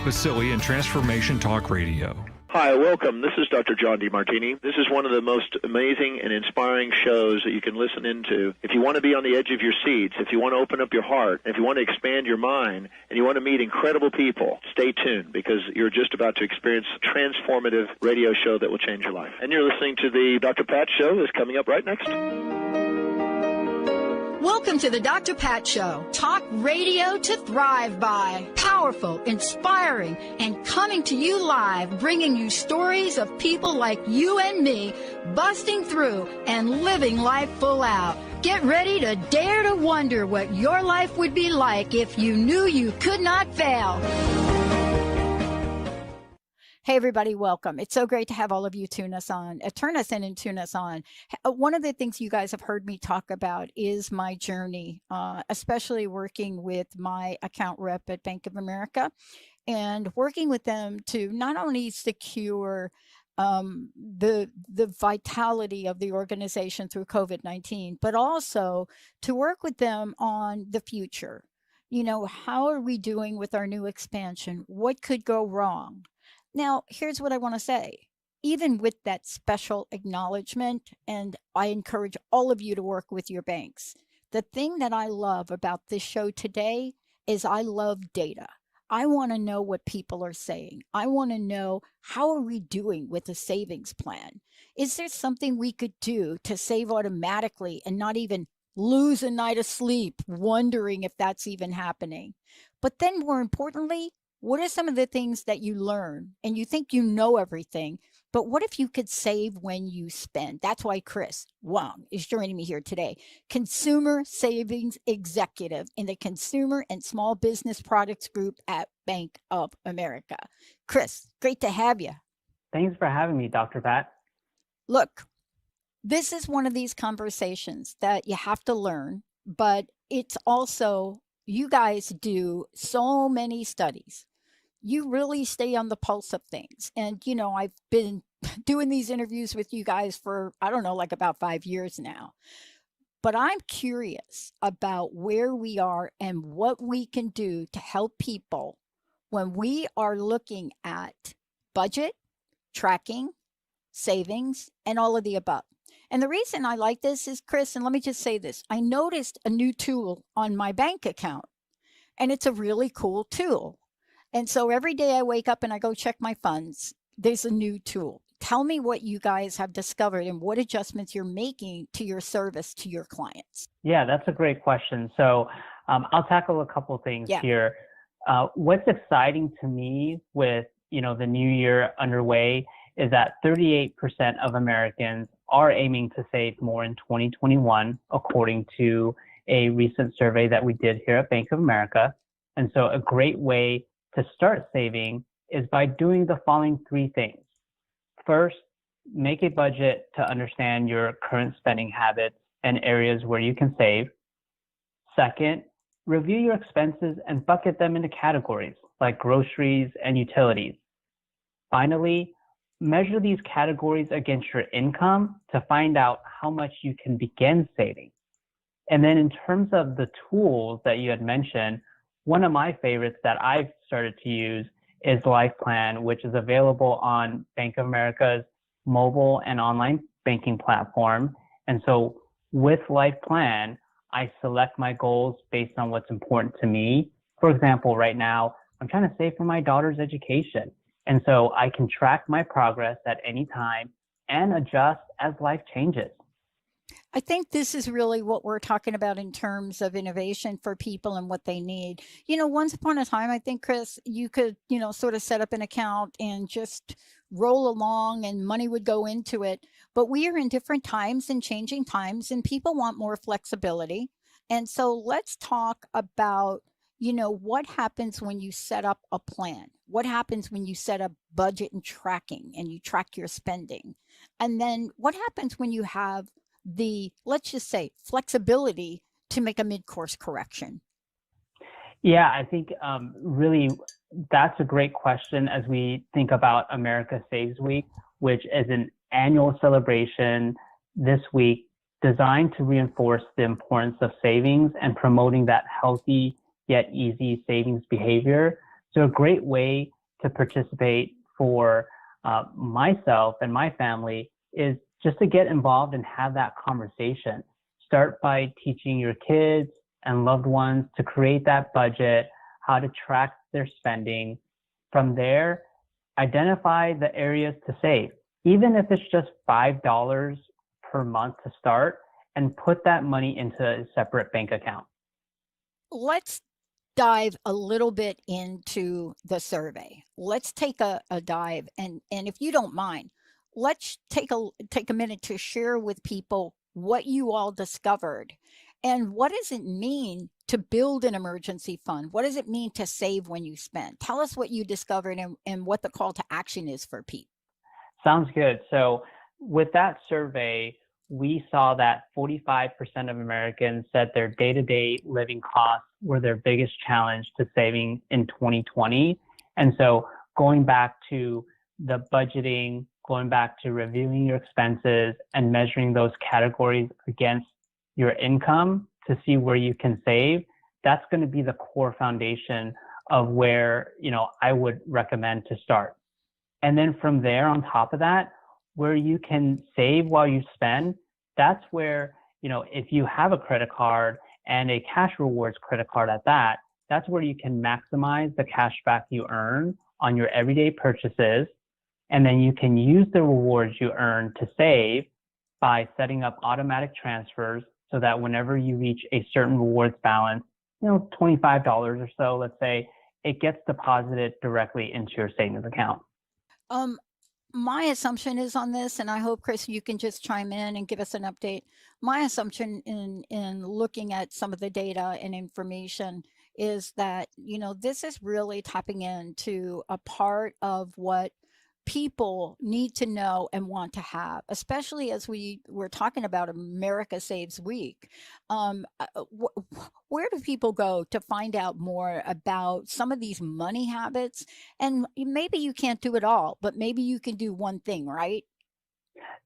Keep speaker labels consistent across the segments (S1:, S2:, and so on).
S1: Vasili and Transformation Talk Radio.
S2: Hi, welcome. This is Dr. John DeMartini. This is one of the most amazing and inspiring shows that you can listen into. If you want to be on the edge of your seats, if you want to open up your heart, if you want to expand your mind, and you want to meet incredible people, stay tuned because you're just about to experience a transformative radio show that will change your life. And you're listening to the Dr. Pat Show that's coming up right next.
S3: Welcome to the Dr. Pat Show. Talk radio to thrive by. Powerful, inspiring, and coming to you live, bringing you stories of people like you and me, busting through and living life full out. Get ready to dare to wonder what your life would be like if you knew you could not fail. Hey, everybody, welcome. It's so great to have all of you turn us in and tune us on. One of the things you guys have heard me talk about is my journey, especially working with my account rep at Bank of America and working with them to not only secure the vitality of the organization through COVID-19, but also to work with them on the future. You know, how are we doing with our new expansion? What could go wrong? Now, here's what I want to say. Even with that special acknowledgement, and I encourage all of you to work with your banks, the thing that I love about this show today is I love data. I want to know what people are saying. I want to know, how are we doing with the savings plan? Is there something we could do to save automatically and not even lose a night of sleep wondering if that's even happening? But then more importantly, what are some of the things that you learn and you think you know everything, but what if you could save when you spend? That's why Saves-Wong is joining me here today, Consumer Savings Executive in the Consumer and Small Business Products Group at Bank of America. Chris, great to have you.
S4: Thanks for having me, Dr. Pat.
S3: Look, this is one of these conversations that you have to learn, but it's also, you guys do so many studies. You really stay on the pulse of things. And, you know, I've been doing these interviews with you guys for, I don't know, like about 5 years now. But I'm curious about where we are and what we can do to help people when we are looking at budget, tracking, savings, and all of the above. And the reason I like this is, Chris, and let me just say this, I noticed a new tool on my bank account, and it's a really cool tool. And so every day I wake up and I go check my funds, there's a new tool. Tell me what you guys have discovered and what adjustments you're making to your service to your clients.
S4: Yeah, that's a great question. So I'll tackle a couple things here. What's exciting to me with, the new year underway is that 38% of Americans are aiming to save more in 2021, according to a recent survey that we did here at Bank of America. And so a great way to start saving is by doing the following 3 things. First, make a budget to understand your current spending habits and areas where you can save. Second, review your expenses and bucket them into categories like groceries and utilities. Finally, measure these categories against your income to find out how much you can begin saving. And then in terms of the tools that you had mentioned, one of my favorites that I've started to use is LifePlan, which is available on Bank of America's mobile and online banking platform. And so with LifePlan, I select my goals based on what's important to me. For example, right now, I'm trying to save for my daughter's education. And so I can track my progress at any time and adjust as life changes.
S3: I think this is really what we're talking about in terms of innovation for people and what they need. Once upon a time, I think, Chris, you could, sort of set up an account and just roll along and money would go into it. But we are in different times and changing times, and people want more flexibility. And so let's talk about, what happens when you set up a plan? What happens when you set up budget and tracking and you track your spending? And then what happens when you have the, let's just say, flexibility to make a mid-course correction?
S4: Yeah, I think really that's a great question as we think about America Saves Week, which is an annual celebration this week designed to reinforce the importance of savings and promoting that healthy yet easy savings behavior. So a great way to participate for myself and my family is just to get involved and have that conversation. Start by teaching your kids and loved ones to create that budget, how to track their spending. From there, identify the areas to save, even if it's just $5 per month to start, and put that money into a separate bank account.
S3: Let's dive a little bit into the survey. Let's take a dive, and if you don't mind, let's take a minute to share with people what you all discovered and what does it mean to build an emergency fund? What does it mean to save when you spend? Tell us what you discovered and what the call to action is for people.
S4: Sounds good. So with that survey, we saw that 45% of Americans said their day-to-day living costs were their biggest challenge to saving in 2020. And so going back to the budgeting, going back to reviewing your expenses and measuring those categories against your income to see where you can save, that's going to be the core foundation of where, I would recommend to start. And then from there, on top of that, where you can save while you spend, that's where, if you have a credit card and a cash rewards credit card at that, that's where you can maximize the cash back you earn on your everyday purchases. And then you can use the rewards you earn to save by setting up automatic transfers so that whenever you reach a certain rewards balance, $25 or so, let's say, it gets deposited directly into your savings account.
S3: My assumption is on this, and I hope, Chris, you can just chime in and give us an update. My assumption in looking at some of the data and information is that, this is really tapping into a part of what people need to know and want to have, especially as we're talking about America Saves Week. Where do people go to find out more about some of these money habits? And maybe you can't do it all, but maybe you can do one thing, right?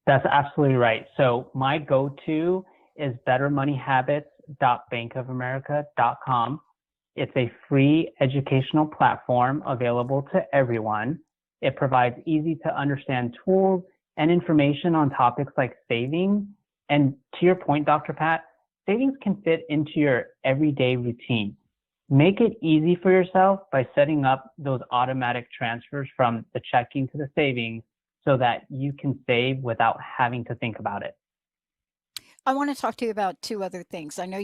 S4: That's absolutely right. So my go-to is bettermoneyhabits.bankofamerica.com. It's a free educational platform available to everyone. It provides easy to understand tools and information on topics like saving. And to your point, Dr. Pat, savings can fit into your everyday routine. Make it easy for yourself by setting up those automatic transfers from the checking to the savings so that you can save without having to think about it.
S3: I want to talk to you about two other things. I know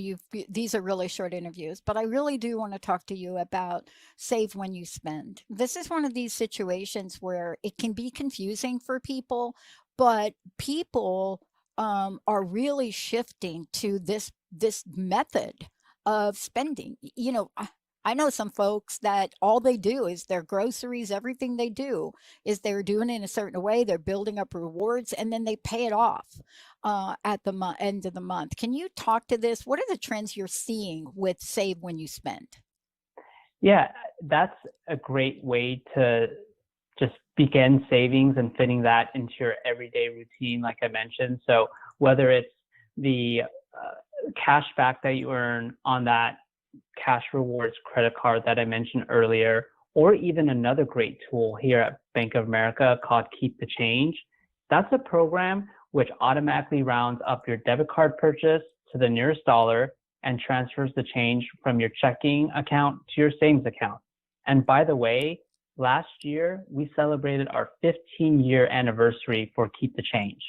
S3: these are really short interviews, but I really do want to talk to you about save when you spend. This is one of these situations where it can be confusing for people, but people are really shifting to this method of spending. I know some folks that all they do is their groceries, everything they do is they're doing it in a certain way. They're building up rewards and then they pay it off at the end of the month. Can you talk to this? What are the trends you're seeing with save when you spend?
S4: Yeah, that's a great way to just begin savings and fitting that into your everyday routine, like I mentioned. So whether it's the cash back that you earn on that cash rewards credit card that I mentioned earlier, or even another great tool here at Bank of America called Keep the Change. That's a program which automatically rounds up your debit card purchase to the nearest dollar and transfers the change from your checking account to your savings account. And by the way, last year, we celebrated our 15-year anniversary for Keep the Change.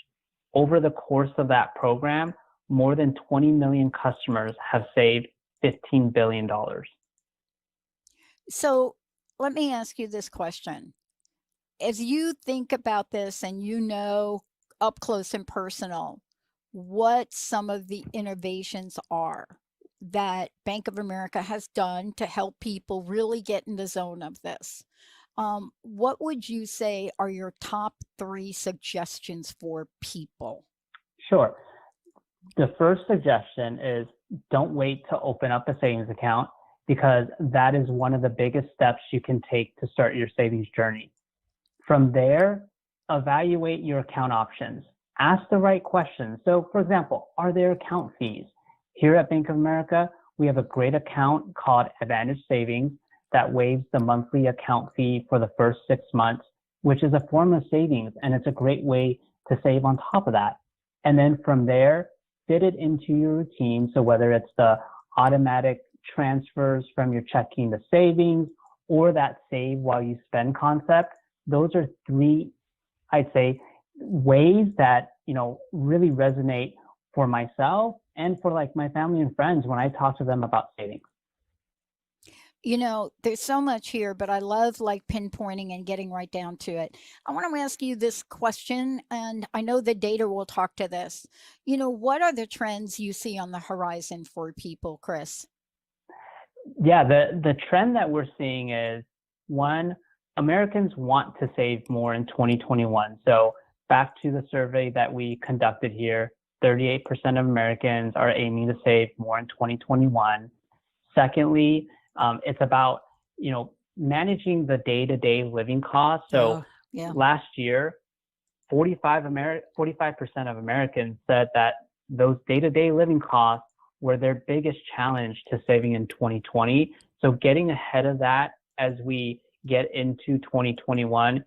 S4: Over the course of that program, more than 20 million customers have saved $15 billion.
S3: So let me ask you this question. As you think about this and up close and personal, what some of the innovations are that Bank of America has done to help people really get in the zone of this, what would you say are your top 3 suggestions for people?
S4: Sure. The first suggestion is don't wait to open up a savings account, because that is one of the biggest steps you can take to start your savings journey. From there, evaluate your account options. Ask the right questions. So for example, are there account fees? Here at Bank of America, we have a great account called Advantage Savings that waives the monthly account fee for the first 6 months, which is a form of savings, and it's a great way to save on top of that. And then from there, fit it into your routine. So whether it's the automatic transfers from your checking to savings or that save while you spend concept, those are 3, I'd say, ways that, really resonate for myself and for like my family and friends when I talk to them about savings.
S3: There's so much here, but I love like pinpointing and getting right down to it. I want to ask you this question, and I know the data will talk to this. What are the trends you see on the horizon for people, Chris?
S4: Yeah, the trend that we're seeing is, one, Americans want to save more in 2021. So back to the survey that we conducted here, 38% of Americans are aiming to save more in 2021. Secondly, it's about, managing the day-to-day living costs. So last year, 45% of Americans said that those day-to-day living costs were their biggest challenge to saving in 2020. So getting ahead of that as we get into 2021,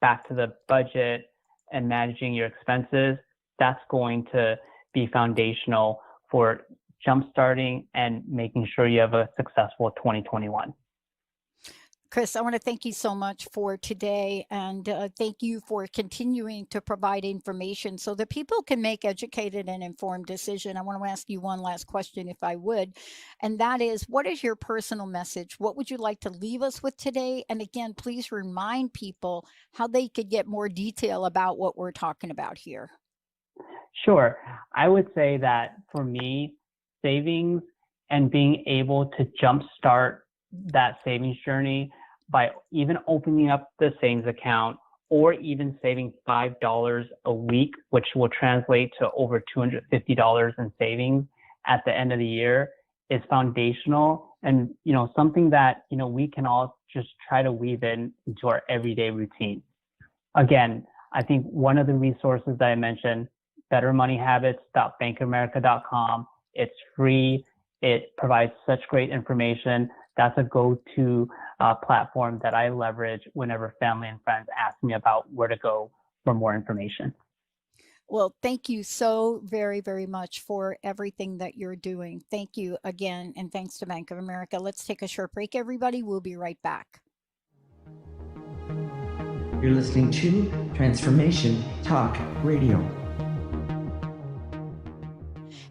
S4: back to the budget and managing your expenses, that's going to be foundational for jumpstarting and making sure you have a successful 2021.
S3: Chris, I want to thank you so much for today, and thank you for continuing to provide information so that people can make educated and informed decision. I want to ask you one last question, if I would, and that is, what is your personal message? What would you like to leave us with today? And again, please remind people how they could get more detail about what we're talking about here.
S4: Sure. I would say that for me, savings and being able to jumpstart that savings journey by even opening up the savings account or even saving $5 a week, which will translate to over $250 in savings at the end of the year, is foundational and, something that, we can all just try to weave into our everyday routine. Again, I think one of the resources that I mentioned, bettermoneyhabits.bankofamerica.com. It's free. It provides such great information. That's a go-to platform that I leverage whenever family and friends ask me about where to go for more information.
S3: Well, thank you so very, very much for everything that you're doing. Thank you again, and thanks to Bank of America. Let's take a short break, everybody. We'll be right back.
S5: You're listening to Transformation Talk Radio.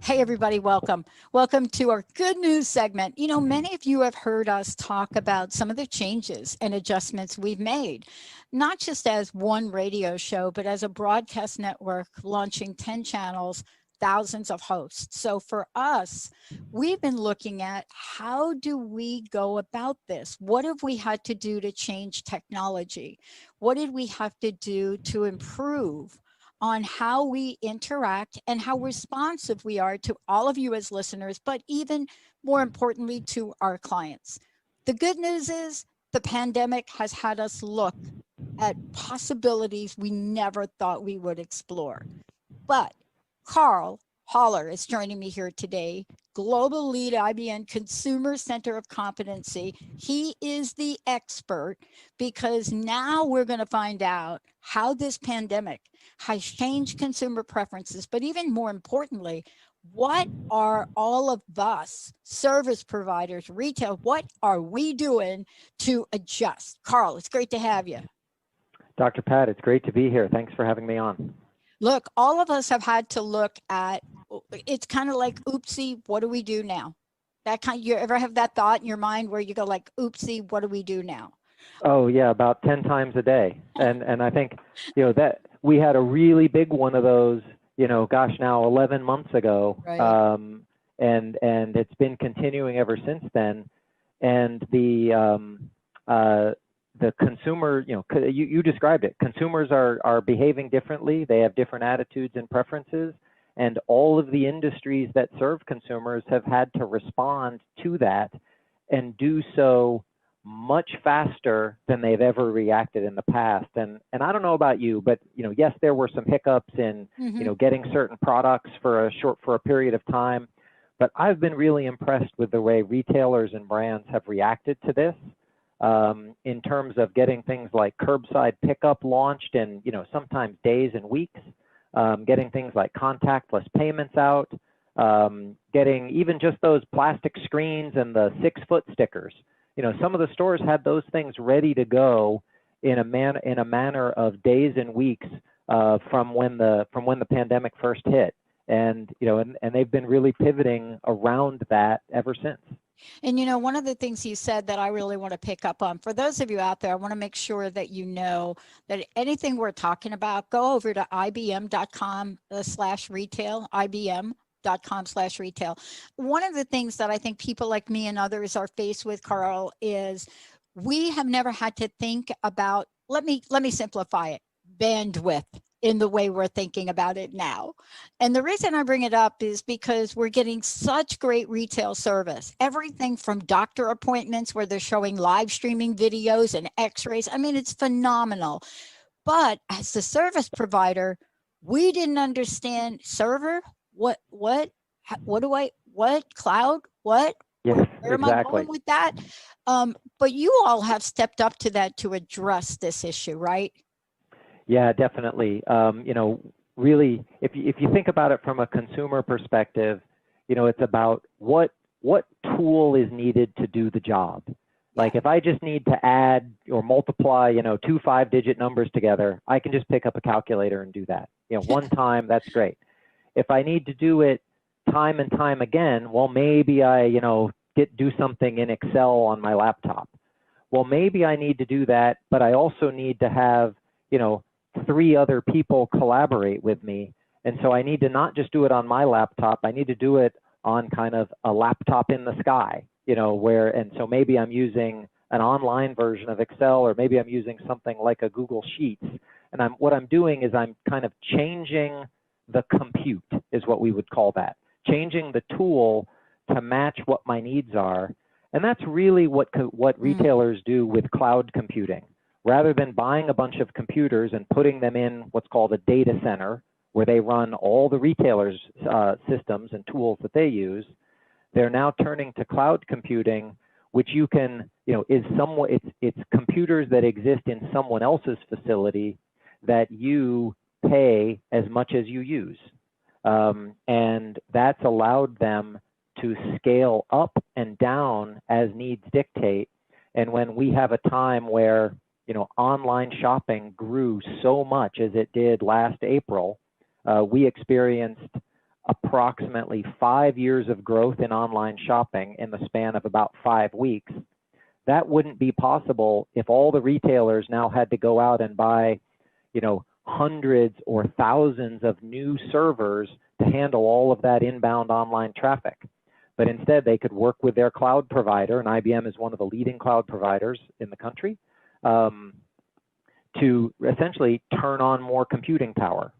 S3: Hey, everybody, welcome. Welcome to our good news segment. Many of you have heard us talk about some of the changes and adjustments we've made, not just as one radio show, but as a broadcast network launching 10 channels, thousands of hosts. So for us, we've been looking at how do we go about this? What have we had to do to change technology? What did we have to do to improve on how we interact and how responsive we are to all of you as listeners, but even more importantly to our clients? The good news is the pandemic has had us look at possibilities we never thought we would explore. But Carl Holler is joining me here today, Global Lead IBM Consumer Center of Competency. He is the expert because now we're going to find out how this pandemic has changed consumer preferences, but even more importantly, what are all of us, service providers, retail, what are we doing to adjust? Carl, it's great to have you.
S6: Dr. Pat, it's great to be here. Thanks for having me on.
S3: Look, all of us have had to look at, it's kind of like, oopsie, what do we do now? You ever have that thought in your mind where you go like, oopsie, what do we do now?
S6: Oh yeah, about 10 times a day. And I think, that we had a really big one of those, now 11 months ago.
S3: Right.
S6: And it's been continuing ever since then. And the consumer, you described it. Consumers are behaving differently. They have different attitudes and preferences. And all of the industries that serve consumers have had to respond to that and do so much faster than they've ever reacted in the past. And I don't know about you, but yes, there were some hiccups in getting certain products for a period of time. But I've been really impressed with the way retailers and brands have reacted to this in terms of getting things like curbside pickup launched in, sometimes days and weeks, getting things like contactless payments out, getting even just those plastic screens and the 6-foot stickers. Some of the stores had those things ready to go in a manner of days and weeks from when the pandemic first hit, and they've been really pivoting around that ever since.
S3: And one of the things you said that I really want to pick up on, for those of you out there, I want to make sure that you know that anything we're talking about, go over to ibm.com/retail, ibm.com/retail. One of the things that I think people like me and others are faced with, Carl, is we have never had to think about, let me simplify it, bandwidth in the way we're thinking about it now. And the reason I bring it up is because we're getting such great retail service, everything from doctor appointments where they're showing live streaming videos and x-rays. I mean, it's phenomenal. But as the service provider, we didn't understand server, what cloud, what?
S6: Yes,
S3: Where am I going with that? But you all have stepped up to that to address this issue, right?
S6: Yeah, definitely. Really, if you think about it from a consumer perspective, it's about what tool is needed to do the job. Like if I just need to add or multiply, 2 5-digit numbers together, I can just pick up a calculator and do that. One time, that's great. If I need to do it time and time again, well, maybe I, do something in Excel on my laptop. Well, maybe I need to do that, but I also need to have, 3 other people collaborate with me. And so I need to not just do it on my laptop, I need to do it on kind of a laptop in the sky, and so maybe I'm using an online version of Excel, or maybe I'm using something like a Google Sheets. And what I'm doing is I'm kind of changing the compute, is what we would call that. Changing the tool to match what my needs are. And that's really what retailers do with cloud computing. Rather than buying a bunch of computers and putting them in what's called a data center, where they run all the retailers' systems and tools that they use, they're now turning to cloud computing, which you can, it's computers that exist in someone else's facility that you pay as much as you use. And that's allowed them to scale up and down as needs dictate. And when we have a time where online shopping grew so much as it did last April, we experienced approximately 5 years of growth in online shopping in the span of about 5 weeks. That wouldn't be possible if all the retailers now had to go out and buy, hundreds or thousands of new servers to handle all of that inbound online traffic. But instead, they could work with their cloud provider, and IBM is one of the leading cloud providers in the country, to essentially turn on more computing power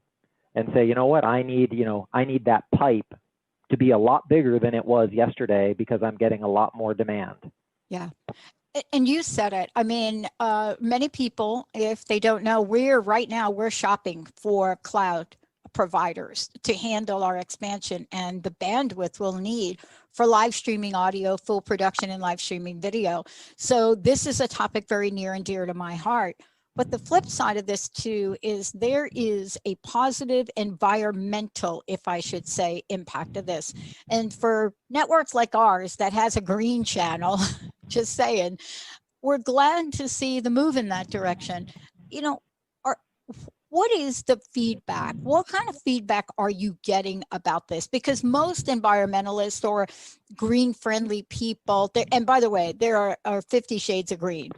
S6: and say, you know what, I need that pipe to be a lot bigger than it was yesterday because I'm getting a lot more demand.
S3: Yeah. And you said it. I mean, many people, if they don't know, we're shopping for cloud providers to handle our expansion and the bandwidth we'll need for live streaming audio, full production, and live streaming video. So this is a topic very near and dear to my heart. But the flip side of this too is there is a positive environmental, if I should say, impact of this. And for networks like ours that has a green channel, just saying, we're glad to see the move in that direction. What is the feedback? What kind of feedback are you getting about this? Because most environmentalists or green friendly people, and by the way, there are 50 shades of green,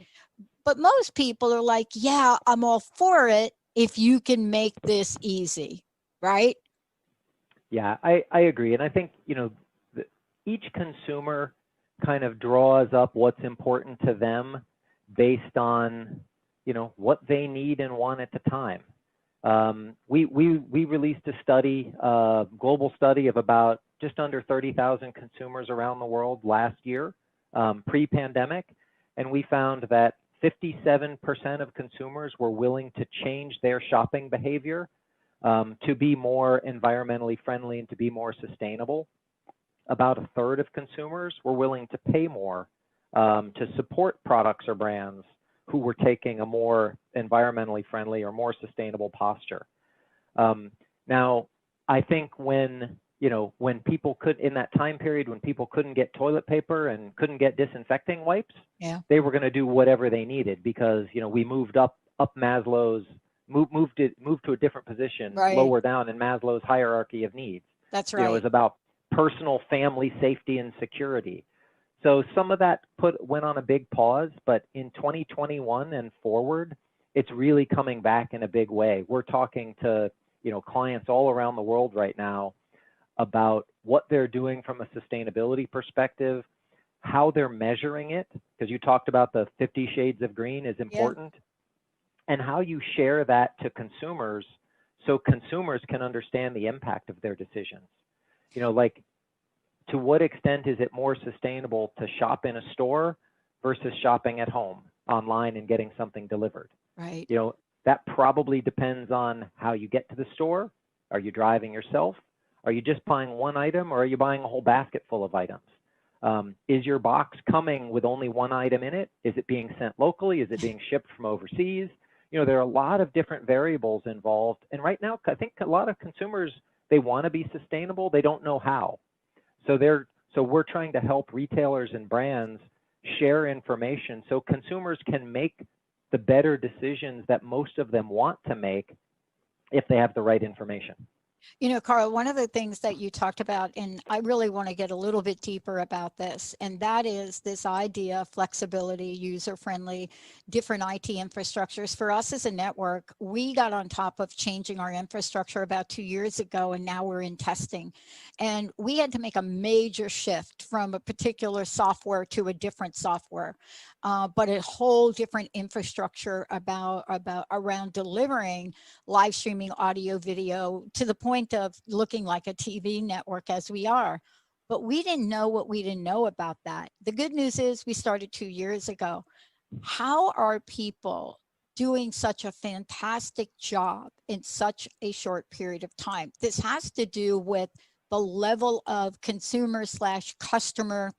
S3: but most people are like, yeah, I'm all for it if you can make this easy, right?
S6: Yeah, I agree. And I think, each consumer kind of draws up what's important to them based on, what they need and want at the time. We released a study, a global study of about just under 30,000 consumers around the world last year, pre-pandemic, and we found that 57% of consumers were willing to change their shopping behavior to be more environmentally friendly and to be more sustainable. about a third of consumers were willing to pay more to support products or brands who were taking a more environmentally friendly or more sustainable posture. Now, I think when people could, in that time period when people couldn't get toilet paper and couldn't get disinfecting wipes, they were going to do whatever they needed because, we moved up Maslow's, moved to a different position, lower down in Maslow's hierarchy of needs.
S3: That's right.
S6: It was about personal, family, safety, and security. So some of that went on a big pause, but in 2021 and forward, it's really coming back in a big way. We're talking to clients all around the world right now about what they're doing from a sustainability perspective, how they're measuring it, because you talked about the 50 shades of green is important, and how you share that to consumers so consumers can understand the impact of their decisions. Like, to what extent is it more sustainable to shop in a store versus shopping at home online and getting something delivered?
S3: Right.
S6: That probably depends on how you get to the store. Are you driving yourself? Are you just buying one item, or are you buying a whole basket full of items? Is your box coming with only one item in it? Is it being sent locally? Is it being shipped from overseas? There are a lot of different variables involved. And right now, I think a lot of consumers, they want to be sustainable. They don't know how. So we're trying to help retailers and brands share information so consumers can make the better decisions that most of them want to make if they have the right information.
S3: Carl, one of the things that you talked about, and I really want to get a little bit deeper about this, and that is this idea of flexibility, user-friendly, different IT infrastructures. For us as a network, we got on top of changing our infrastructure about 2 years ago, and now we're in testing. And we had to make a major shift from a particular software to a different software, but a whole different infrastructure around delivering live streaming audio, video, to the point of looking like a TV network as we are. But we didn't know what we didn't know about that. The good news is we started 2 years ago. How are people doing such a fantastic job in such a short period of time? This has to do with the level of consumer/customer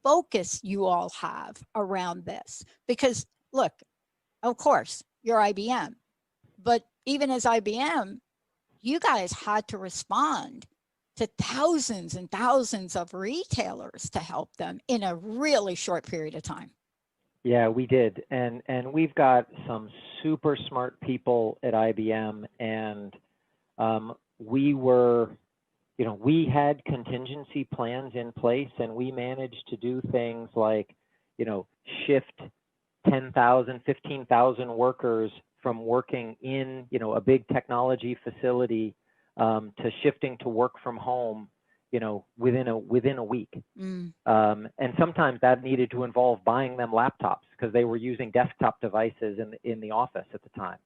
S3: focus you all have around this. Because look, of course, you're IBM, but even as IBM, you guys had to respond to thousands and thousands of retailers to help them in a really short period of time.
S6: Yeah, we did. And we've got some super smart people at IBM, and we had contingency plans in place, and we managed to do things like, shift 10,000, 15,000 workers from working in, a big technology facility to shifting to work from home, within a week. And sometimes that needed to involve buying them laptops because they were using desktop devices in the office at the time.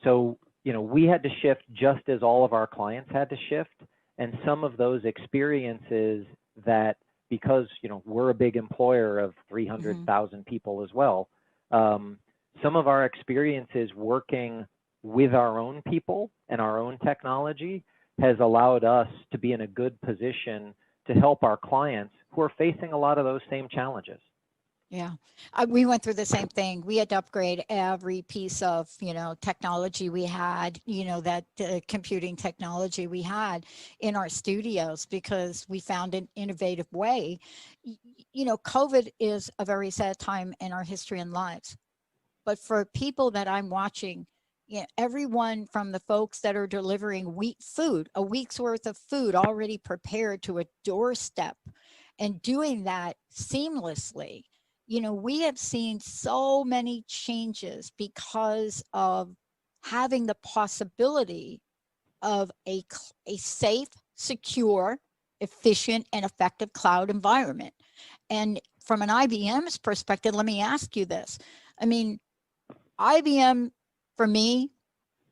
S6: So, we had to shift just as all of our clients had to shift. And some of those experiences that, because, we're a big employer of 300,000 people as well, some of our experiences working with our own people and our own technology has allowed us to be in a good position to help our clients who are facing a lot of those same challenges.
S3: Yeah, we went through the same thing. We had to upgrade every piece of, technology we had, that computing technology we had in our studios because we found an innovative way. COVID is a very sad time in our history and lives. But for people that I'm watching, everyone from the folks that are delivering a week's worth of food already prepared to a doorstep and doing that seamlessly. We have seen so many changes because of having the possibility of a safe, secure, efficient, and effective cloud environment. And from an IBM's perspective, let me ask you this. I mean, IBM, for me,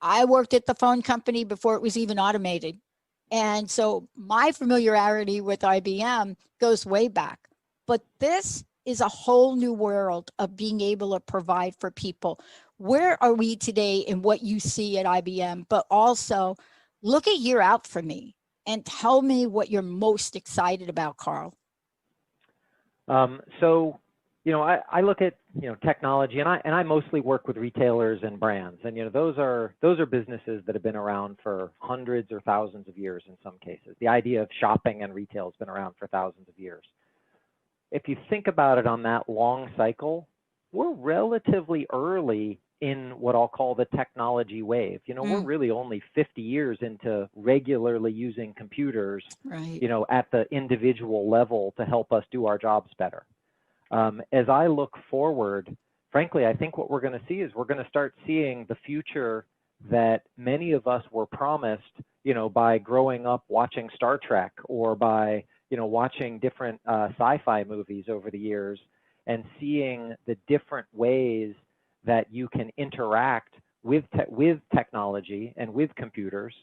S3: I worked at the phone company before it was even automated. And so my familiarity with IBM goes way back. But this is a whole new world of being able to provide for people. Where are we today in what you see at IBM? But also look a year out for me. And tell me what you're most excited about, Carl.
S6: So, I look at, technology, and I mostly work with retailers and brands, and, those are businesses that have been around for hundreds or thousands of years in some cases. The idea of shopping and retail has been around for thousands of years. If you think about it on that long cycle, we're relatively early in what I'll call the technology wave. We're really only 50 years into regularly using computers,
S3: right,
S6: at the individual level to help us do our jobs better. As I look forward, frankly, I think what we're going to see is we're going to start seeing the future that many of us were promised, by growing up watching Star Trek or by, watching different sci-fi movies over the years, and seeing the different ways that you can interact with technology and with computers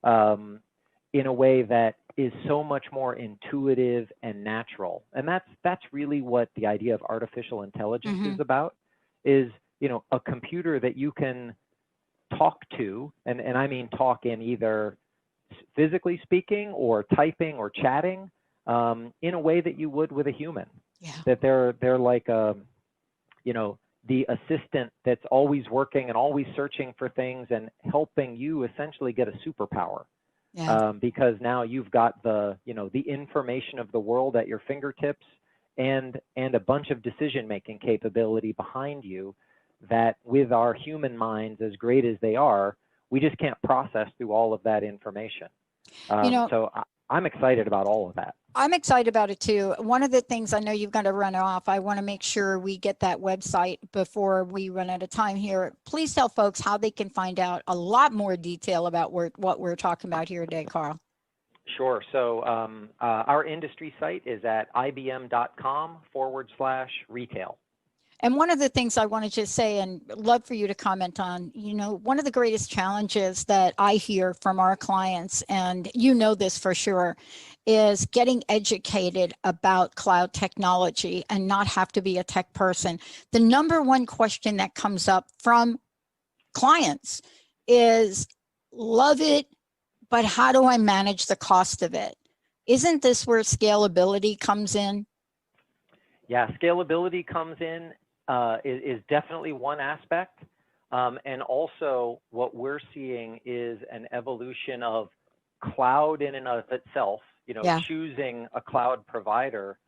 S6: in a way that is so much more intuitive and natural. And that's really what the idea of artificial intelligence is about, is, a computer that you can talk to, and I mean talk in either physically speaking or typing or chatting, in a way that you would with a human.
S3: Yeah.
S6: That they're like the assistant that's always working and always searching for things and helping you essentially get a superpower.
S3: Yeah.
S6: Because now you've got the information of the world at your fingertips and a bunch of decision-making capability behind you that, with our human minds, as great as they are, we just can't process through all of that information. So I'm excited about all of that.
S3: I'm excited about it too. One of the things, I know you've got to run off, I want to make sure we get that website before we run out of time here. Please tell folks how they can find out a lot more detail about what we're talking about here today, Carl.
S6: Sure. So our industry site is at ibm.com/retail.
S3: And one of the things I want to just say, and love for you to comment on, one of the greatest challenges that I hear from our clients, and this for sure, is getting educated about cloud technology and not have to be a tech person. The number one question that comes up from clients is, love it, but how do I manage the cost of it? Isn't this where scalability comes in?
S6: Yeah, scalability comes in. Is definitely one aspect. And also what we're seeing is an evolution of cloud in and of itself, choosing a cloud provider,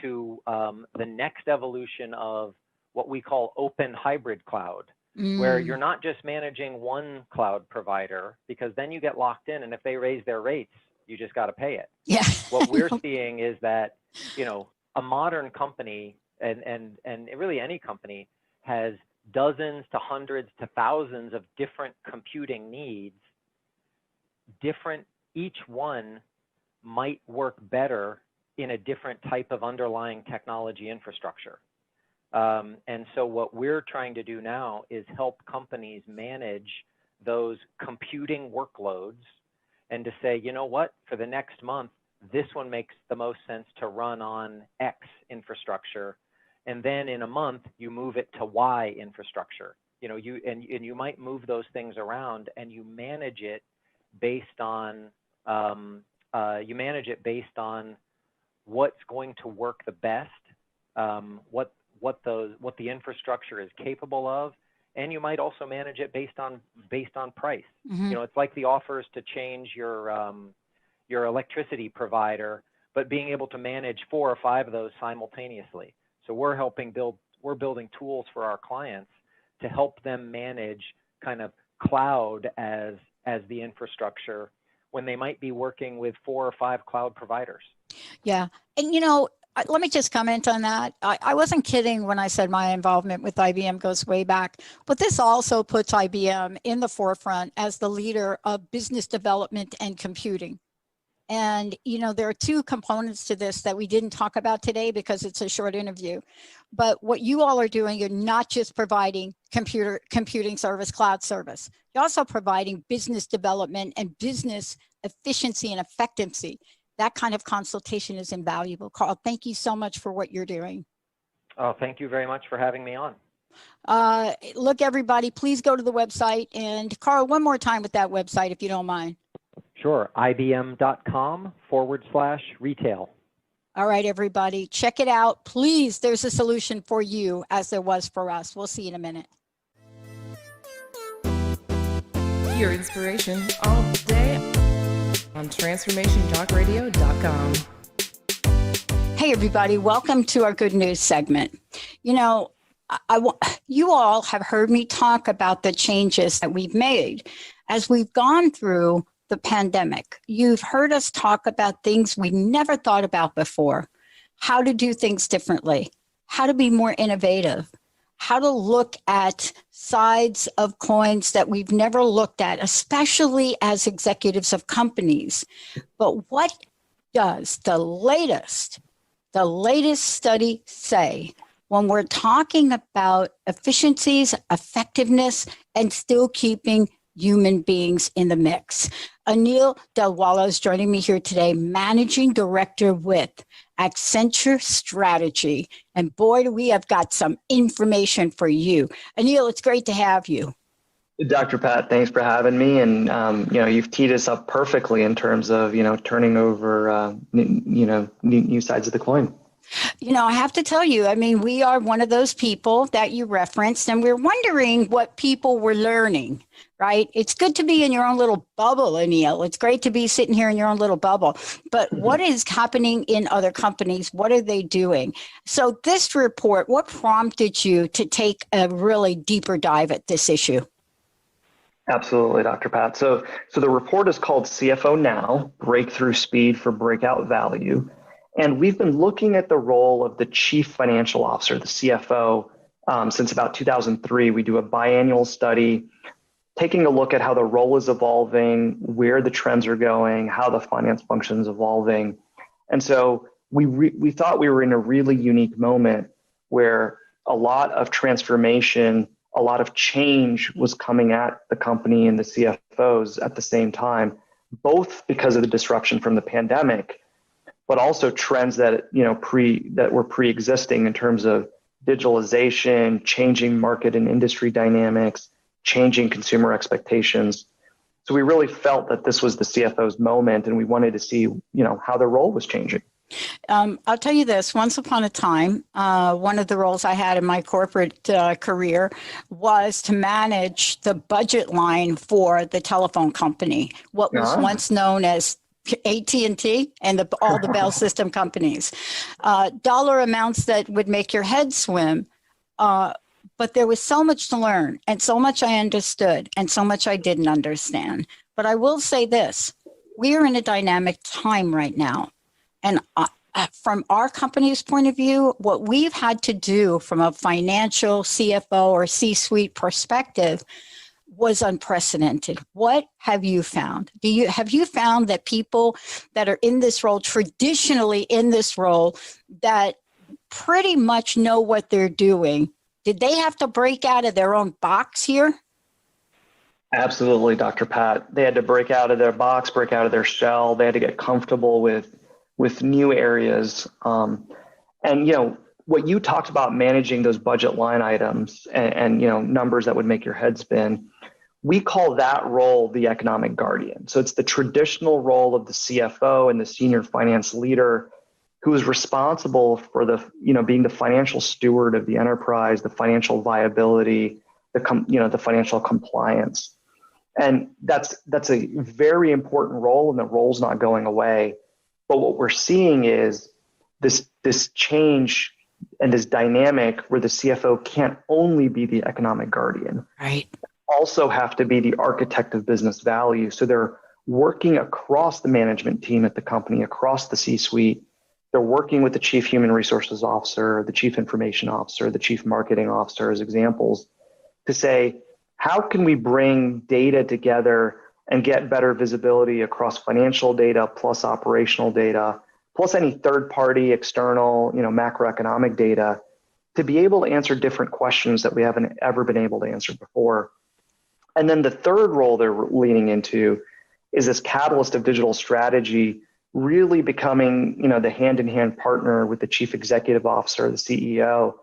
S6: to the next evolution of what we call open hybrid cloud, where you're not just managing one cloud provider, because then you get locked in, and if they raise their rates, you just got to pay it.
S3: Yeah.
S6: What we're seeing is that, a modern company, and really any company, has dozens to hundreds to thousands of different computing needs. Each one might work better in a different type of underlying technology infrastructure. And so what we're trying to do now is help companies manage those computing workloads, and to say, what, for the next month, this one makes the most sense to run on X infrastructure. And then in a month, you move it to Y infrastructure. You might move those things around, and you manage it based on what's going to work the best, what the infrastructure is capable of, and you might also manage it based on price. It's like the offers to change your electricity provider, but being able to manage 4 or 5 of those simultaneously. So we're building tools for our clients to help them manage kind of cloud as the infrastructure, when they might be working with 4 or 5 cloud providers.
S3: Yeah. And, let me just comment on that. I wasn't kidding when I said my involvement with IBM goes way back, but this also puts IBM in the forefront as the leader of business development and computing. And, there are 2 components to this that we didn't talk about today because it's a short interview. But what you all are doing, you're not just providing computing service, cloud service. You're also providing business development and business efficiency and effectiveness. That kind of consultation is invaluable. Carl, thank you so much for what you're doing.
S6: Oh, thank you very much for having me on.
S3: Look, everybody, please go to the website. And Carl, one more time with that website, if you don't mind.
S6: Sure. IBM.com/retail.
S3: All right, everybody, check it out. Please, there's a solution for you as there was for us. We'll see you in a minute.
S7: Your inspiration all day on transformationtalkradio.com.
S3: Hey, everybody, welcome to our good news segment. You know, you all have heard me talk about the changes that we've made as we've gone through the pandemic. You've heard us talk about things we never thought about before, how to do things differently, how to be more innovative, how to look at sides of coins that we've never looked at, especially as executives of companies. But what does the latest study say when we're talking about efficiencies, effectiveness, and still keeping human beings in the mix? Saves-Wong is joining me here today, Managing Director with Accenture Strategy. And boy, do we have got some information for you. Anil, it's great to have you.
S8: Dr. Pat, thanks for having me. And, you've teed us up perfectly in terms of, turning over, new sides of the coin.
S3: I have to tell you, we are one of those people that you referenced, and we're wondering what people were learning, right? It's good to be in your own little bubble, Anil. It's great to be sitting here in your own little bubble. But what is happening in other companies? What are they doing? So this report, what prompted you to take a really deeper dive at this issue?
S8: Absolutely, Dr. Pat. So the report is called CFO Now, Breakthrough Speed for Breakout Value. And we've been looking at the role of the Chief Financial Officer, the CFO, since about 2003. We do a biannual study, taking a look at how the role is evolving, where the trends are going, how the finance function is evolving. And so we thought we were in a really unique moment where a lot of transformation, a lot of change was coming at the company and the CFOs at the same time, both because of the disruption from the pandemic, but also trends that were pre-existing in terms of digitalization, changing market and industry dynamics, changing consumer expectations. So we really felt that this was the CFO's moment, and we wanted to see, how their role was changing.
S3: I'll tell you this, once upon a time, one of the roles I had in my corporate career was to manage the budget line for the telephone company, what was once known as AT&T and all the Bell system companies. Dollar amounts that would make your head swim. But there was so much to learn, and so much I understood, and so much I didn't understand. But I will say this, we are in a dynamic time right now. And from our company's point of view, what we've had to do from a financial CFO or C-suite perspective was unprecedented. What have you found? Have you found that people that are in this role, traditionally in this role, that pretty much know what they're doing, did they have to break out of their own box here?
S8: Absolutely, Dr. Pat. They had to break out of their box, break out of their shell. They had to get comfortable with new areas. What you talked about, managing those budget line items and numbers that would make your head spin, we call that role the economic guardian. So it's the traditional role of the CFO and the senior finance leader who is responsible for being the financial steward of the enterprise, the financial viability, the financial compliance. And that's a very important role, and the role's not going away. But what we're seeing is this change and this dynamic where the CFO can't only be the economic guardian,
S3: right?
S8: Also have to be the architect of business value. So they're working across the management team at the company, across the C-suite. They're working with the chief human resources officer, the chief information officer, the chief marketing officer as examples to say, how can we bring data together and get better visibility across financial data plus operational data, plus any third-party, external, macroeconomic data to be able to answer different questions that we haven't ever been able to answer before. And then the third role they're leaning into is this catalyst of digital strategy, really becoming, the hand-in-hand partner with the chief executive officer, the CEO,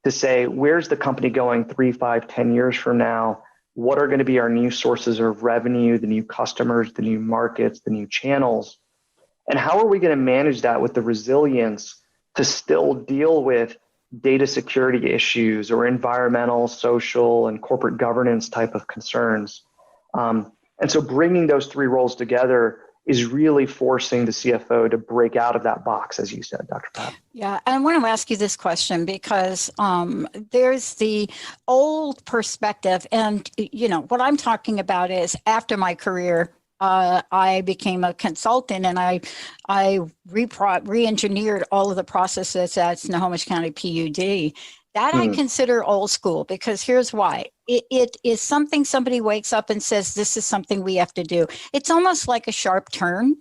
S8: to say, where's the company going 3, 5, 10 years from now? what are going to be our new sources of revenue, the new customers, the new markets, the new channels, and how are we going to manage that with the resilience to still deal with data security issues or environmental, social, and corporate governance type of concerns. And so bringing those three roles together is really forcing the CFO to break out of that box, as you said, Dr. Pat.
S3: Yeah, and I want to ask you this question because there's the old perspective, and what I'm talking about is after my career, I became a consultant, and I re-engineered all of the processes at Snohomish County PUD. That I consider old school, because here's why. It is something somebody wakes up and says, this is something we have to do. It's almost like a sharp turn.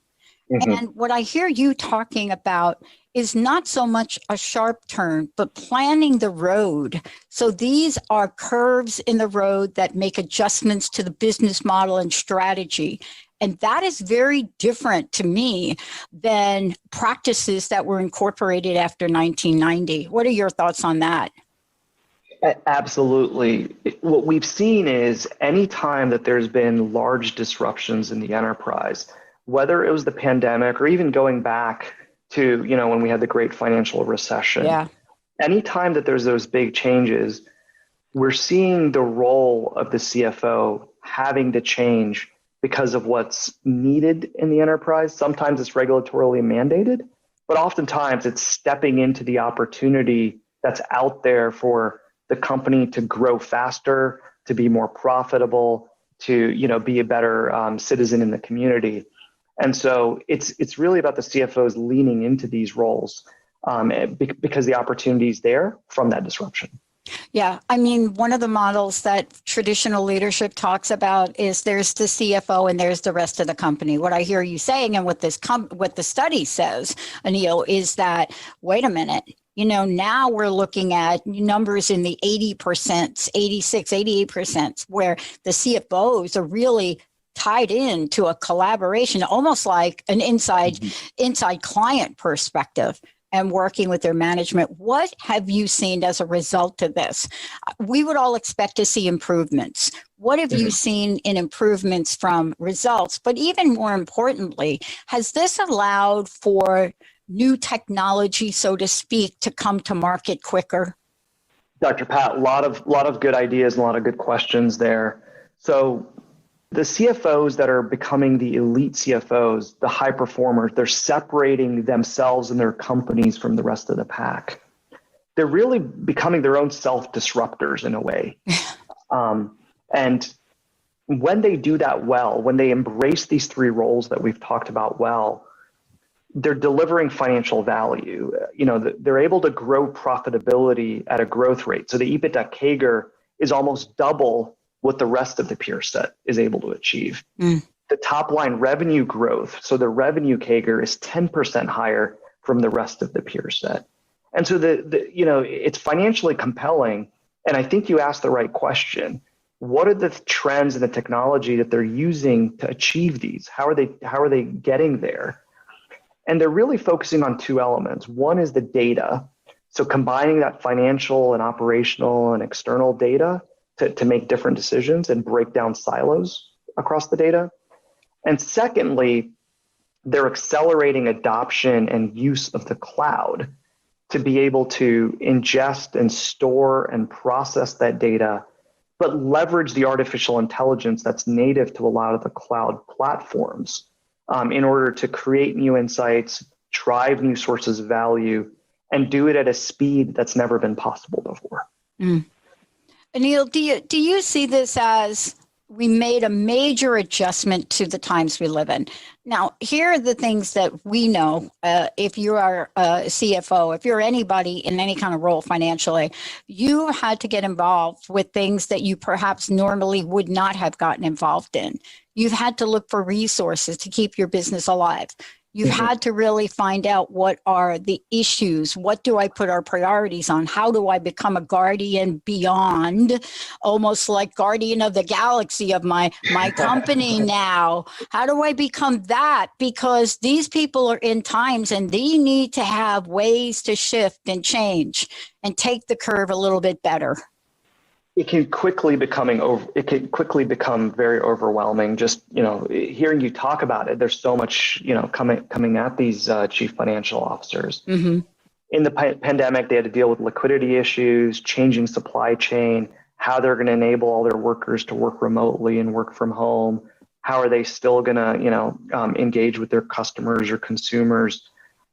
S3: And what I hear you talking about is not so much a sharp turn, but planning the road. So these are curves in the road that make adjustments to the business model and strategy. And that is very different to me than practices that were incorporated after 1990. What are your thoughts on that?
S8: Absolutely. What we've seen is any time that there's been large disruptions in the enterprise, whether it was the pandemic or even going back to, when we had the great financial recession, anytime that there's those big changes, we're seeing the role of the CFO having to change because of what's needed in the enterprise. Sometimes it's regulatorily mandated, but oftentimes it's stepping into the opportunity that's out there for the company to grow faster, to be more profitable, to be a better citizen in the community. And so it's really about the CFOs leaning into these roles because the opportunity is there from that disruption.
S3: Yeah, I mean, one of the models that traditional leadership talks about is there's the CFO and there's the rest of the company. What I hear you saying, and what what the study says, Anil, is that, wait a minute, now we're looking at numbers in the 80%, 86, 88%, where the CFOs are really tied in to a collaboration, almost like an inside client perspective, and working with their management. What have you seen as a result of this? We would all expect to see improvements. What have you seen in improvements from results? But even more importantly, has this allowed for new technology, so to speak, to come to market quicker?
S8: Dr. Pat, a lot of good ideas and a lot of good questions there. So the CFOs that are becoming the elite CFOs, the high performers, they're separating themselves and their companies from the rest of the pack. They're really becoming their own self-disruptors in a way. And when they do that well, when they embrace these three roles that we've talked about well, they're delivering financial value. They're able to grow profitability at a growth rate. So the EBITDA CAGR is almost double what the rest of the peer set is able to achieve. The top line revenue growth, so the revenue CAGR is 10% higher from the rest of the peer set. And so it's financially compelling. And I think you asked the right question. What are the trends and the technology that they're using to achieve these? How are they getting there? And they're really focusing on two elements. One is the data. So combining that financial and operational and external data to make different decisions and break down silos across the data. And secondly, they're accelerating adoption and use of the cloud to be able to ingest and store and process that data, but leverage the artificial intelligence that's native to a lot of the cloud platforms in order to create new insights, drive new sources of value, and do it at a speed that's never been possible before.
S3: Anil, do you see this as we made a major adjustment to the times we live in? Now, here are the things that we know. If you are a CFO, if you're anybody in any kind of role financially, you had to get involved with things that you perhaps normally would not have gotten involved in. You've had to look for resources to keep your business alive. You've had to really find out what are the issues. What do I put our priorities on? How do I become a guardian beyond, almost like guardian of the galaxy of my company now? How do I become that? Because these people are in times and they need to have ways to shift and change and take the curve a little bit better.
S8: it can quickly become very overwhelming. Just, hearing you talk about it, there's so much, coming at these chief financial officers.
S3: Mm-hmm.
S8: In the pandemic, they had to deal with liquidity issues, changing supply chain, how they're going to enable all their workers to work remotely and work from home. How are they still going to, engage with their customers or consumers?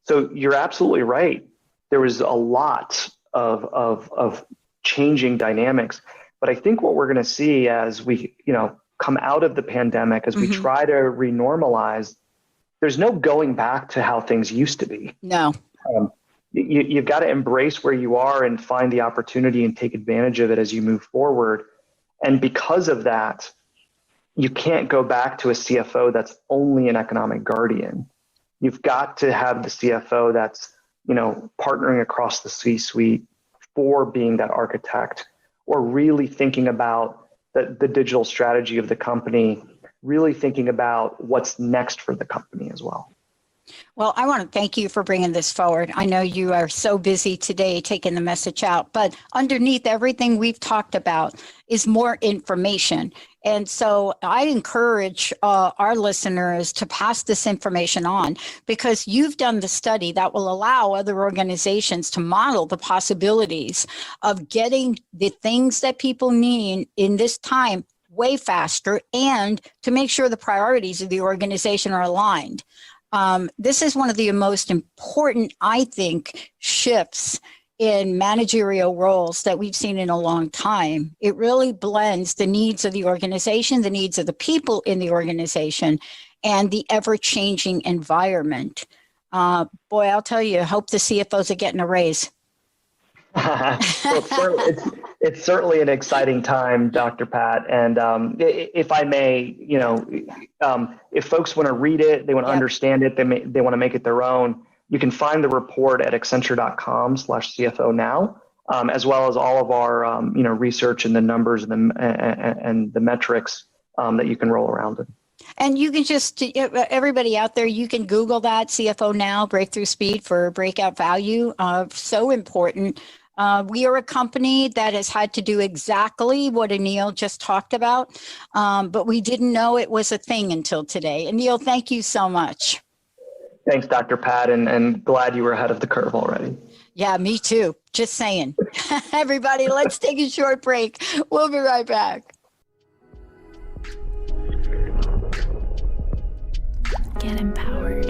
S8: So you're absolutely right. There was a lot of changing dynamics. But I think what we're going to see as we, come out of the pandemic, as we try to renormalize, there's no going back to how things used to be.
S3: No.
S8: You've got to embrace where you are and find the opportunity and take advantage of it as you move forward. And because of that, you can't go back to a CFO that's only an economic guardian. You've got to have the CFO that's, partnering across the C-suite for being that architect, or really thinking about the digital strategy of the company, really thinking about what's next for the company as well.
S3: Well, I want to thank you for bringing this forward. I know you are so busy today taking the message out, but underneath everything we've talked about is more information. And so I encourage our listeners to pass this information on, because you've done the study that will allow other organizations to model the possibilities of getting the things that people need in this time way faster, and to make sure the priorities of the organization are aligned. This is one of the most important, I think, shifts in managerial roles that we've seen in a long time. It really blends the needs of the organization, the needs of the people in the organization, and the ever-changing environment. Boy, I'll tell you, I hope the CFOs are getting a raise.
S8: Well, it's certainly an exciting time, Dr. Pat. And if I may, if folks want to read it, they want to understand it, they want to make it their own, you can find the report at accenture.com/CFO now, as well as all of our research and the numbers and the metrics that you can roll around it.
S3: And you can just, everybody out there, you can Google that, CFO Now, breakthrough speed for breakout value. So important. We are a company that has had to do exactly what Anil just talked about, but we didn't know it was a thing until today. Anil, thank you so much.
S8: Thanks, Dr. Pat, and glad you were ahead of the curve already.
S3: Yeah, me too. Just saying. Everybody, let's take a short break. We'll be right back.
S9: Get empowered.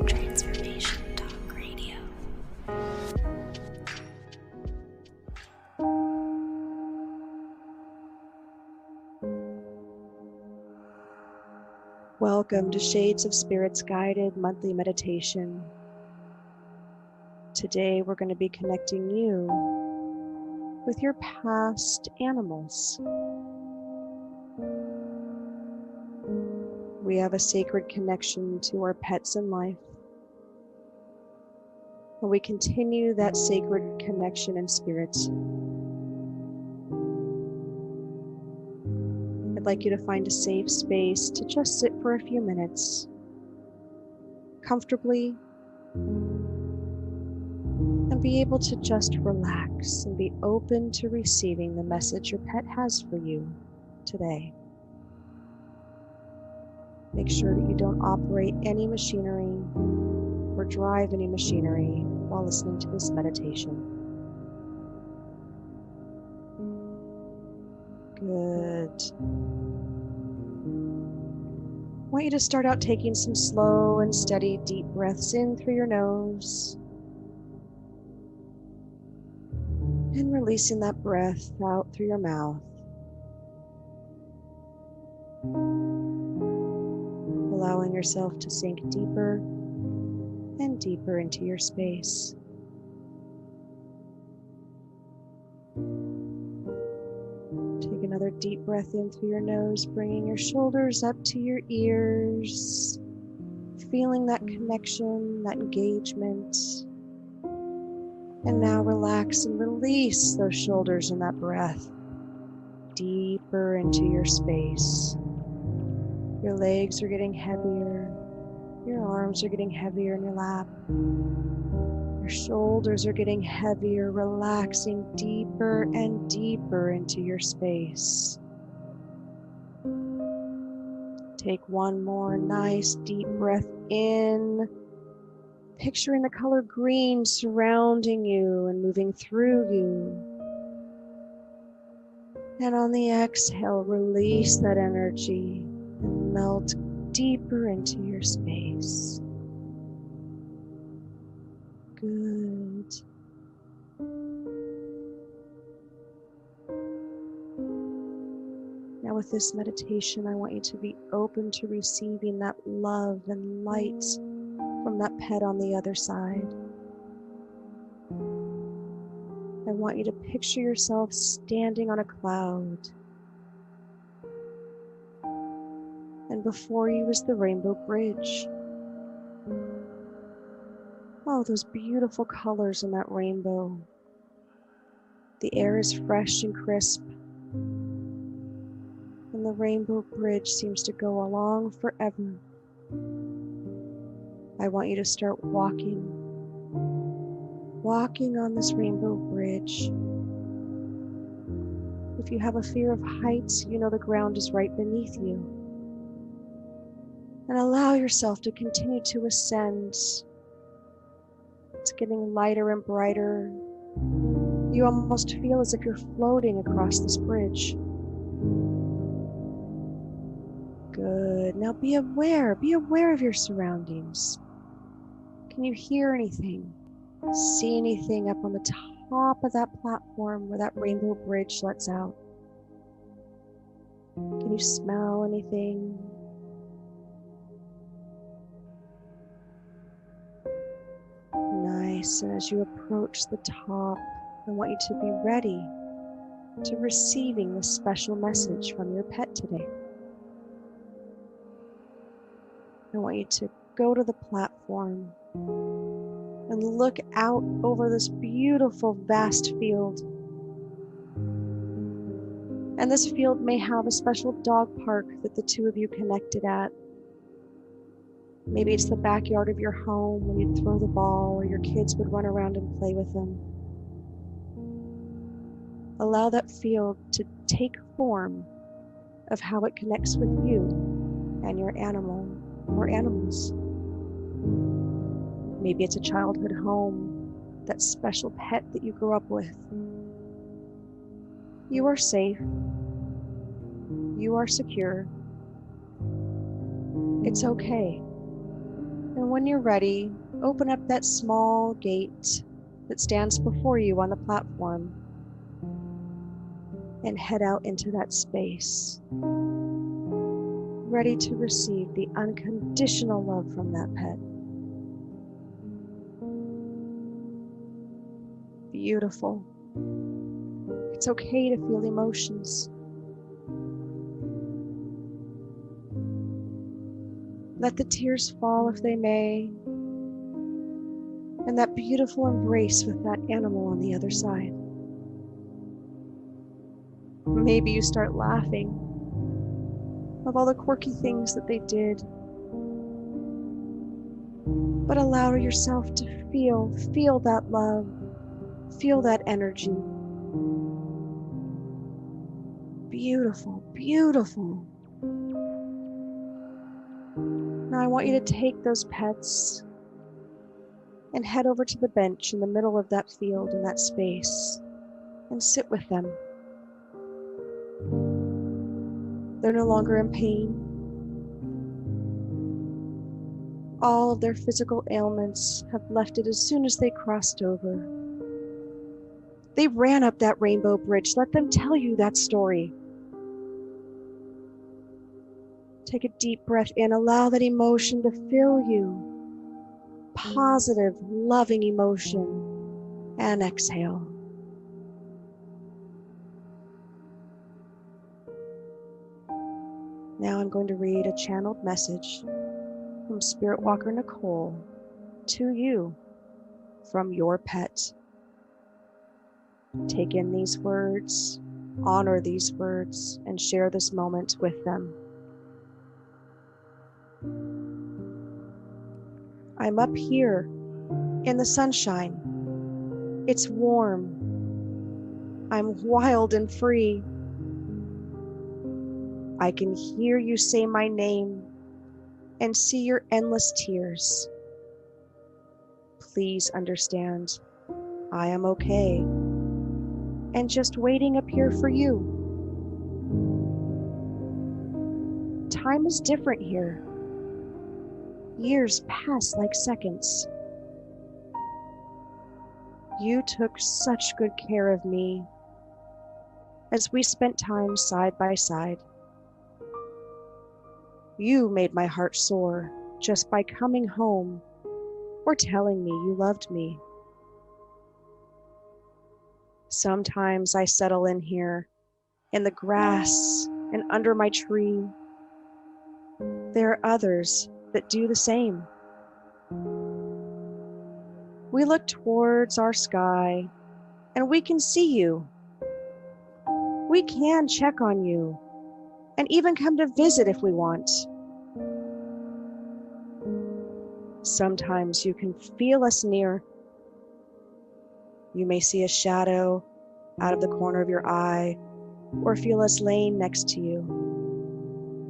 S9: Transformation Talk Radio.
S10: Welcome to Shades of Spirits Guided Monthly Meditation. Today we're going to be connecting you with your past animals. We have a sacred connection to our pets in life, and we continue that sacred connection in spirit. I'd like you to find a safe space to just sit for a few minutes, comfortably, and be able to just relax and be open to receiving the message your pet has for you today. Make sure that you don't operate any machinery or drive any machinery while listening to this meditation. Good. I want you to start out taking some slow and steady deep breaths in through your nose and releasing that breath out through your mouth. Allowing yourself to sink deeper and deeper into your space. Take another deep breath in through your nose, bringing your shoulders up to your ears, feeling that connection, that engagement. And now relax and release those shoulders and that breath deeper into your space. Your legs are getting heavier. Your arms are getting heavier in your lap. Your Your shoulders are getting heavier, relaxing deeper and deeper into your space. Take one more nice deep breath in, picturing the color green surrounding you and moving through you. And on the exhale, release that energy and melt deeper into your space. Good. Now with this meditation, I want you to be open to receiving that love and light from that pet on the other side. I want you to picture yourself standing on a cloud. And before you is the rainbow bridge. Oh, those beautiful colors in that rainbow. The air is fresh and crisp. And the rainbow bridge seems to go along forever. I want you to start walking on this rainbow bridge. If you have a fear of heights, you know the ground is right beneath you. And allow yourself to continue to ascend. It's getting lighter and brighter. You almost feel as if you're floating across this bridge. Good. Now be aware of your surroundings. Can you hear anything? See anything up on the top of that platform where that rainbow bridge lets out? Can you smell anything? Nice. And as you approach the top, I want you to be ready to receiving this special message from your pet today. I want you to go to the platform and look out over this beautiful, vast field. And this field may have a special dog park that the two of you connected at. Maybe it's the backyard of your home when you'd throw the ball or your kids would run around and play with them. Allow that field to take form of how it connects with you and your animal or animals. Maybe it's a childhood home, that special pet that you grew up with. You are safe. You are secure. It's okay. And when you're ready, open up that small gate that stands before you on the platform and head out into that space, ready to receive the unconditional love from that pet. Beautiful. It's okay to feel emotions. Let the tears fall if they may, and that beautiful embrace with that animal on the other side. Maybe you start laughing of all the quirky things that they did, but allow yourself to feel that love, feel that energy. Beautiful, beautiful. Now I want you to take those pets and head over to the bench in the middle of that field, in that space, and sit with them. They're no longer in pain. All of their physical ailments have left it as soon as they crossed over. They ran up that rainbow bridge. Let them tell you that story. Take a deep breath in. Allow that emotion to fill you. Positive, loving emotion. And exhale. Now I'm going to read a channeled message from Spirit Walker Nicole to you from your pet. Take in these words, honor these words, and share this moment with them. I'm up here in the sunshine. It's warm. I'm wild and free. I can hear you say my name and see your endless tears. Please understand, I am okay and just waiting up here for you. Time is different here. Years pass like seconds. You took such good care of me as we spent time side by side. You made my heart soar just by coming home or telling me you loved me. Sometimes I settle in here in the grass and under my tree. There are others that do the same. We look towards our sky and we can see you. We can check on you and even come to visit if we want. Sometimes you can feel us near. You may see a shadow out of the corner of your eye or feel us laying next to you.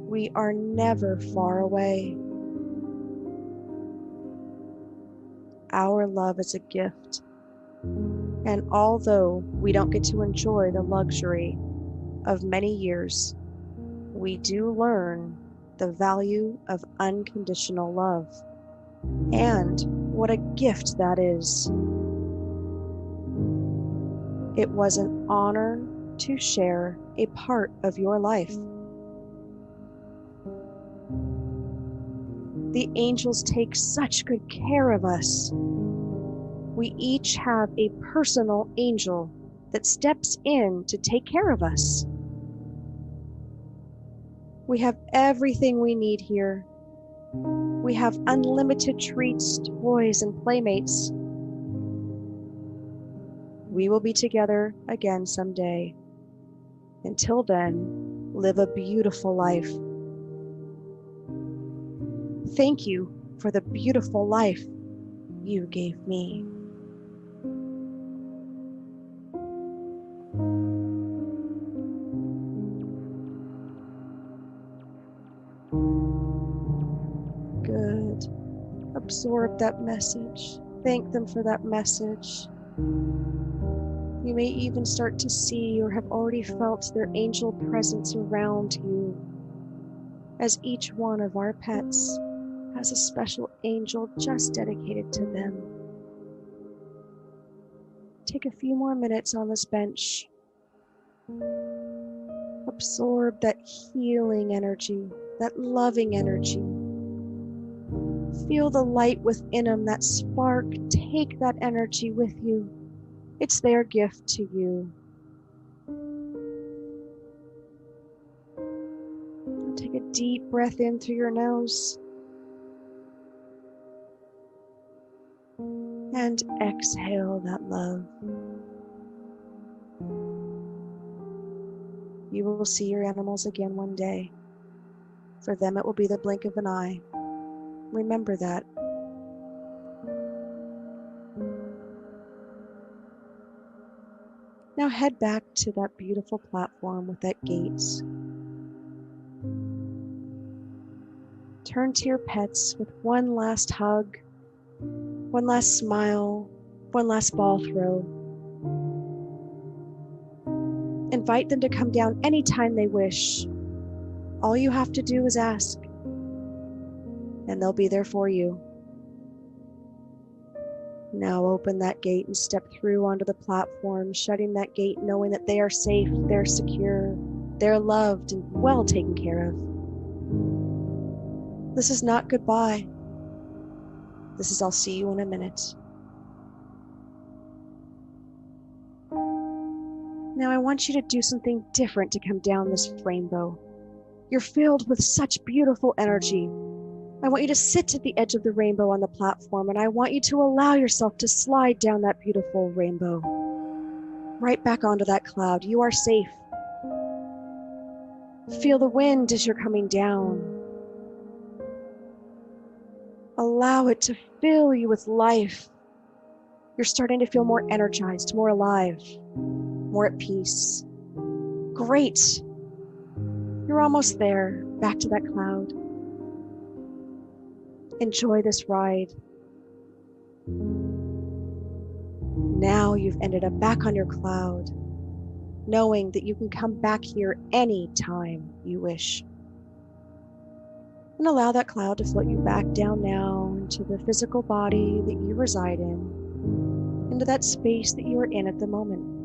S10: We are never far away. Our love is a gift. And although we don't get to enjoy the luxury of many years, we do learn the value of unconditional love and what a gift that is. It was an honor to share a part of your life. The angels take such good care of us. We each have a personal angel that steps in to take care of us. We have everything we need here. We have unlimited treats, toys, and playmates. We will be together again someday. Until then, live a beautiful life. Thank you for the beautiful life you gave me. Good. Absorb that message. Thank them for that message. You may even start to see or have already felt their angel presence around you, as each one of our pets has a special angel just dedicated to them. Take a few more minutes on this bench. Absorb that healing energy, that loving energy. Feel the light within them, that spark. Take that energy with you. It's their gift to you. Take a deep breath in through your nose. And exhale that love. You will see your animals again one day. For them, it will be the blink of an eye. Remember that. Now head back to that beautiful platform with that gates. Turn to your pets with one last hug, one last smile, one last ball throw. Invite them to come down anytime they wish. All you have to do is ask, and they'll be there for you. Now open that gate and step through onto the platform, shutting that gate, knowing that they are safe, they're secure, they're loved and well taken care of. This is not goodbye. This is I'll see you in a minute. Now I want you to do something different to come down this rainbow. You're filled with such beautiful energy. I want you to sit at the edge of the rainbow on the platform, and I want you to allow yourself to slide down that beautiful rainbow. Right back onto that cloud. You are safe. Feel the wind as you're coming down. Allow it to fill you with life You're starting to feel more energized, more alive, more at peace. Great. You're almost there, back to that cloud. Enjoy this ride. Now you've ended up back on your cloud, knowing that you can come back here any time you wish. And allow that cloud to float you back down now into the physical body that you reside in, into that space that you are in at the moment.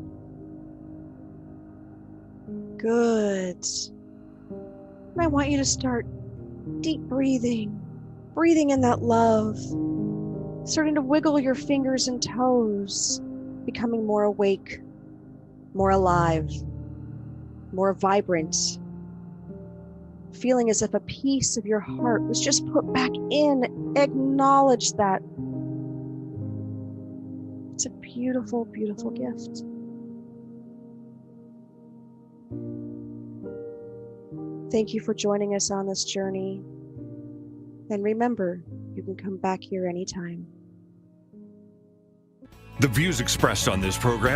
S10: Good. And I want you to start deep breathing in that love, starting to wiggle your fingers and toes, becoming more awake, more alive, more vibrant, feeling as if a piece of your heart was just put back in. Acknowledge that. It's a beautiful, beautiful gift. Thank you for joining us on this journey. And remember, you can come back here anytime.
S1: The views expressed on this program